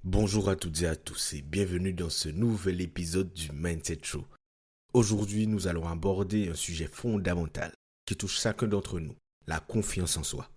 Bonjour à toutes et à tous et bienvenue dans ce nouvel épisode du Mindset Show. Aujourd'hui, nous allons aborder un sujet fondamental qui touche chacun d'entre nous, la confiance en soi.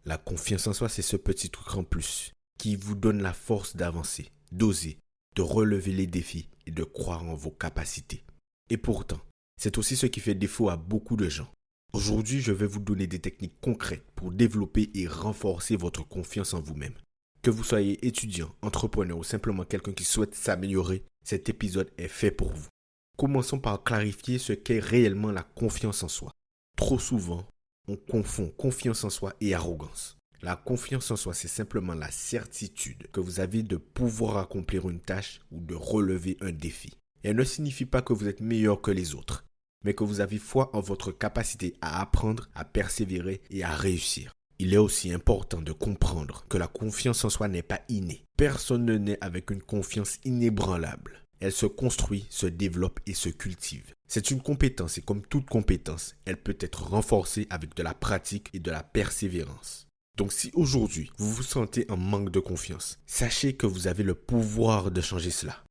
La confiance en soi, c'est ce petit truc en plus qui vous donne la force d'avancer, d'oser, de relever les défis et de croire en vos capacités. Et pourtant, c'est aussi ce qui fait défaut à beaucoup de gens. Aujourd'hui, je vais vous donner des techniques concrètes pour développer et renforcer votre confiance en vous-même. Que vous soyez étudiant, entrepreneur ou simplement quelqu'un qui souhaite s'améliorer, cet épisode est fait pour vous. Commençons par clarifier ce qu'est réellement la confiance en soi. Trop souvent, on confond confiance en soi et arrogance. La confiance en soi, c'est simplement la certitude que vous avez de pouvoir accomplir une tâche ou de relever un défi. Et elle ne signifie pas que vous êtes meilleur que les autres, mais que vous avez foi en votre capacité à apprendre, à persévérer et à réussir. Il est aussi important de comprendre que la confiance en soi n'est pas innée. Personne ne naît avec une confiance inébranlable. Elle se construit, se développe et se cultive. C'est une compétence et comme toute compétence, elle peut être renforcée avec de la pratique et de la persévérance. Donc si aujourd'hui vous vous sentez en manque de confiance, sachez que vous avez le pouvoir de changer cela.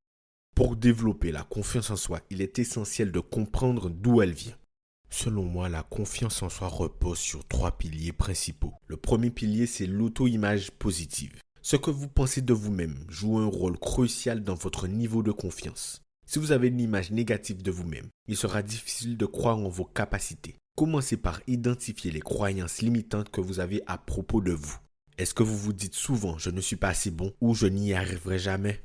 Pour développer la confiance en soi, il est essentiel de comprendre d'où elle vient. Selon moi, la confiance en soi repose sur 3 piliers principaux. Le premier pilier, c'est l'auto-image positive. Ce que vous pensez de vous-même joue un rôle crucial dans votre niveau de confiance. Si vous avez une image négative de vous-même, il sera difficile de croire en vos capacités. Commencez par identifier les croyances limitantes que vous avez à propos de vous. Est-ce que vous vous dites souvent « je ne suis pas assez bon » ou « je n'y arriverai jamais »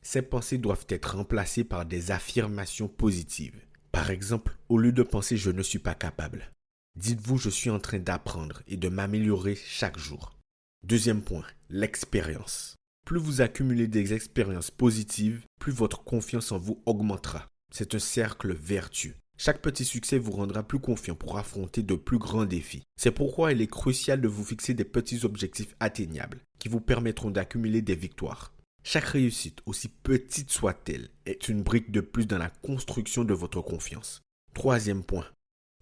Ces pensées doivent être remplacées par des affirmations positives. Par exemple, au lieu de penser « je ne suis pas capable », dites-vous « je suis en train d'apprendre et de m'améliorer chaque jour ». Deuxième point, l'expérience. Plus vous accumulez des expériences positives, plus votre confiance en vous augmentera. C'est un cercle vertueux. Chaque petit succès vous rendra plus confiant pour affronter de plus grands défis. C'est pourquoi il est crucial de vous fixer des petits objectifs atteignables qui vous permettront d'accumuler des victoires. Chaque réussite, aussi petite soit-elle, est une brique de plus dans la construction de votre confiance. Troisième point,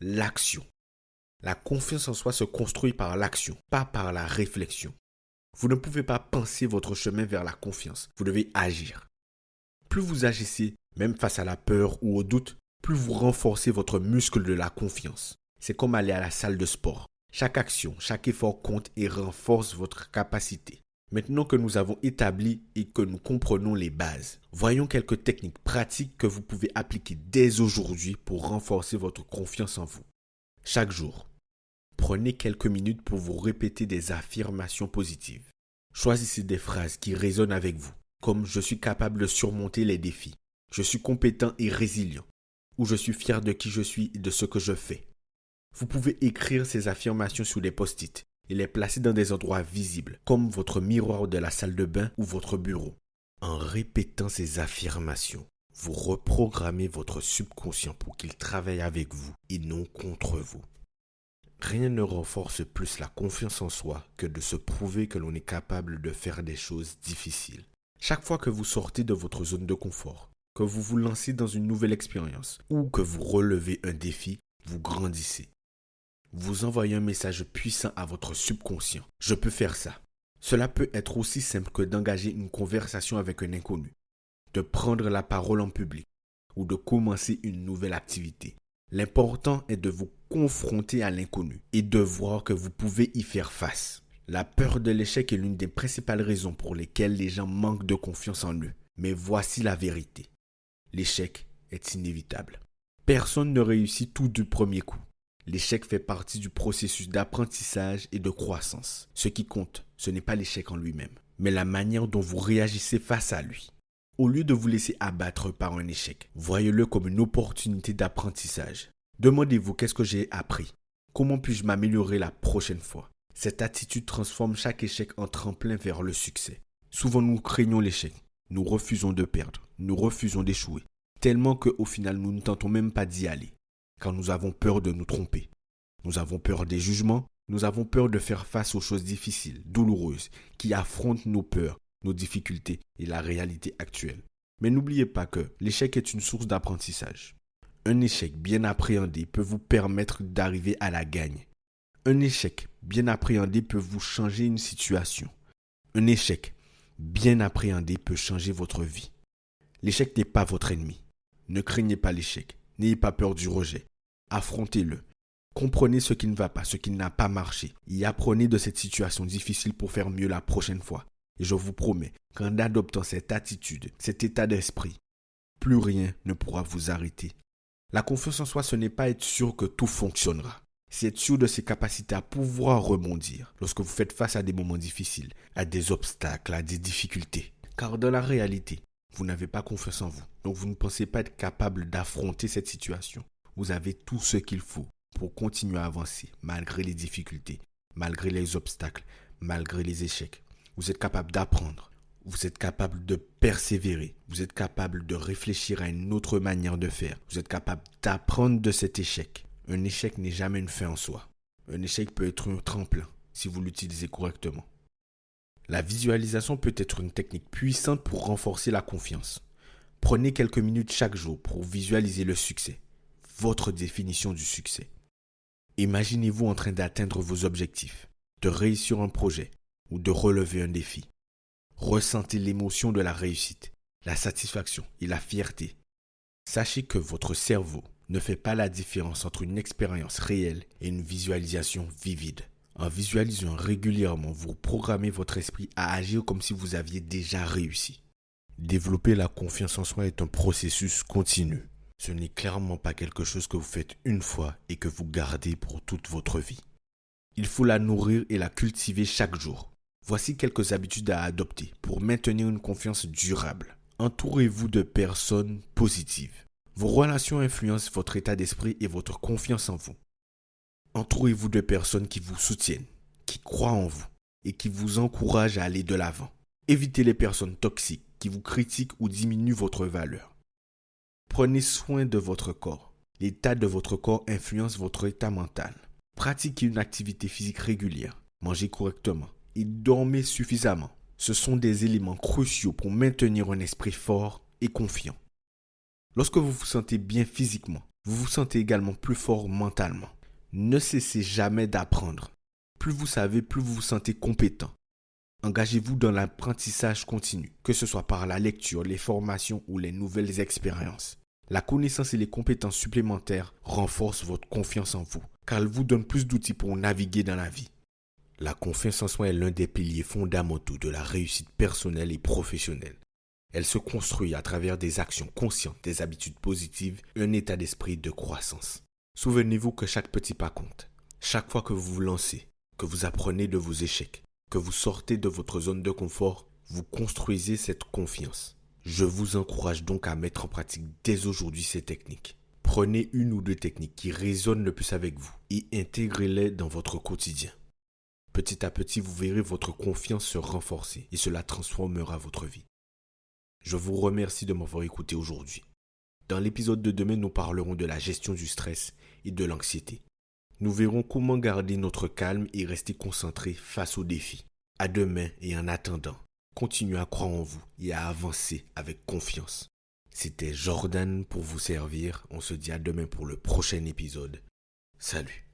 l'action. La confiance en soi se construit par l'action, pas par la réflexion. Vous ne pouvez pas penser votre chemin vers la confiance, vous devez agir. Plus vous agissez, même face à la peur ou au doute, plus vous renforcez votre muscle de la confiance. C'est comme aller à la salle de sport. Chaque action, chaque effort compte et renforce votre capacité. Maintenant que nous avons établi et que nous comprenons les bases, voyons quelques techniques pratiques que vous pouvez appliquer dès aujourd'hui pour renforcer votre confiance en vous. Chaque jour, prenez quelques minutes pour vous répéter des affirmations positives. Choisissez des phrases qui résonnent avec vous, comme « je suis capable de surmonter les défis »,« je suis compétent et résilient » ou « je suis fier de qui je suis et de ce que je fais ». Vous pouvez écrire ces affirmations sur des post-it et les placer dans des endroits visibles, comme votre miroir de la salle de bain ou votre bureau. En répétant ces affirmations, vous reprogrammez votre subconscient pour qu'il travaille avec vous et non contre vous. Rien ne renforce plus la confiance en soi que de se prouver que l'on est capable de faire des choses difficiles. Chaque fois que vous sortez de votre zone de confort, que vous vous lancez dans une nouvelle expérience ou que vous relevez un défi, vous grandissez. Vous envoyez un message puissant à votre subconscient. Je peux faire ça. Cela peut être aussi simple que d'engager une conversation avec un inconnu, de prendre la parole en public ou de commencer une nouvelle activité. L'important est de vous confronter à l'inconnu et de voir que vous pouvez y faire face. La peur de l'échec est l'une des principales raisons pour lesquelles les gens manquent de confiance en eux. Mais voici la vérité. L'échec est inévitable. Personne ne réussit tout du premier coup. L'échec fait partie du processus d'apprentissage et de croissance. Ce qui compte, ce n'est pas l'échec en lui-même, mais la manière dont vous réagissez face à lui. Au lieu de vous laisser abattre par un échec, voyez-le comme une opportunité d'apprentissage. Demandez-vous qu'est-ce que j'ai appris? Comment puis-je m'améliorer la prochaine fois? Cette attitude transforme chaque échec en tremplin vers le succès. Souvent nous craignons l'échec, nous refusons de perdre, nous refusons d'échouer, tellement qu'au final nous ne tentons même pas d'y aller. Car nous avons peur de nous tromper. Nous avons peur des jugements, nous avons peur de faire face aux choses difficiles, douloureuses, qui affrontent nos peurs, nos difficultés et la réalité actuelle. Mais n'oubliez pas que l'échec est une source d'apprentissage. Un échec bien appréhendé peut vous permettre d'arriver à la gagne. Un échec bien appréhendé peut vous changer une situation. Un échec bien appréhendé, peut changer votre vie. L'échec n'est pas votre ennemi. Ne craignez pas l'échec. N'ayez pas peur du rejet. Affrontez-le. Comprenez ce qui ne va pas, ce qui n'a pas marché. Et apprenez de cette situation difficile pour faire mieux la prochaine fois. Et je vous promets qu'en adoptant cette attitude, cet état d'esprit, plus rien ne pourra vous arrêter. La confiance en soi, ce n'est pas être sûr que tout fonctionnera. C'est être sûr de ses capacités à pouvoir rebondir lorsque vous faites face à des moments difficiles, à des obstacles, à des difficultés. Car dans la réalité, vous n'avez pas confiance en vous. Donc vous ne pensez pas être capable d'affronter cette situation. Vous avez tout ce qu'il faut pour continuer à avancer malgré les difficultés, malgré les obstacles, malgré les échecs. Vous êtes capable d'apprendre. Vous êtes capable de persévérer. Vous êtes capable de réfléchir à une autre manière de faire. Vous êtes capable d'apprendre de cet échec. Un échec n'est jamais une fin en soi. Un échec peut être un tremplin si vous l'utilisez correctement. La visualisation peut être une technique puissante pour renforcer la confiance. Prenez quelques minutes chaque jour pour visualiser le succès, votre définition du succès. Imaginez-vous en train d'atteindre vos objectifs, de réussir un projet ou de relever un défi. Ressentez l'émotion de la réussite, la satisfaction et la fierté. Sachez que votre cerveau ne fait pas la différence entre une expérience réelle et une visualisation vivide. En visualisant régulièrement, vous programmez votre esprit à agir comme si vous aviez déjà réussi. Développer la confiance en soi est un processus continu. Ce n'est clairement pas quelque chose que vous faites une fois et que vous gardez pour toute votre vie. Il faut la nourrir et la cultiver chaque jour. Voici quelques habitudes à adopter pour maintenir une confiance durable. Entourez-vous de personnes positives. Vos relations influencent votre état d'esprit et votre confiance en vous. Entourez-vous de personnes qui vous soutiennent, qui croient en vous et qui vous encouragent à aller de l'avant. Évitez les personnes toxiques qui vous critiquent ou diminuent votre valeur. Prenez soin de votre corps. L'état de votre corps influence votre état mental. Pratiquez une activité physique régulière. Mangez correctement et dormez suffisamment. Ce sont des éléments cruciaux pour maintenir un esprit fort et confiant. Lorsque vous vous sentez bien physiquement, vous vous sentez également plus fort mentalement. Ne cessez jamais d'apprendre. Plus vous savez, plus vous vous sentez compétent. Engagez-vous dans l'apprentissage continu, que ce soit par la lecture, les formations ou les nouvelles expériences. La connaissance et les compétences supplémentaires renforcent votre confiance en vous, car elles vous donnent plus d'outils pour naviguer dans la vie. La confiance en soi est l'un des piliers fondamentaux de la réussite personnelle et professionnelle. Elle se construit à travers des actions conscientes, des habitudes positives et un état d'esprit de croissance. Souvenez-vous que chaque petit pas compte. Chaque fois que vous vous lancez, que vous apprenez de vos échecs, que vous sortez de votre zone de confort, vous construisez cette confiance. Je vous encourage donc à mettre en pratique dès aujourd'hui ces techniques. Prenez une ou deux techniques qui résonnent le plus avec vous et intégrez-les dans votre quotidien. Petit à petit, vous verrez votre confiance se renforcer et cela transformera votre vie. Je vous remercie de m'avoir écouté aujourd'hui. Dans l'épisode de demain, nous parlerons de la gestion du stress et de l'anxiété. Nous verrons comment garder notre calme et rester concentré face aux défis. À demain et en attendant, continuez à croire en vous et à avancer avec confiance. C'était Jordan pour vous servir. On se dit à demain pour le prochain épisode. Salut.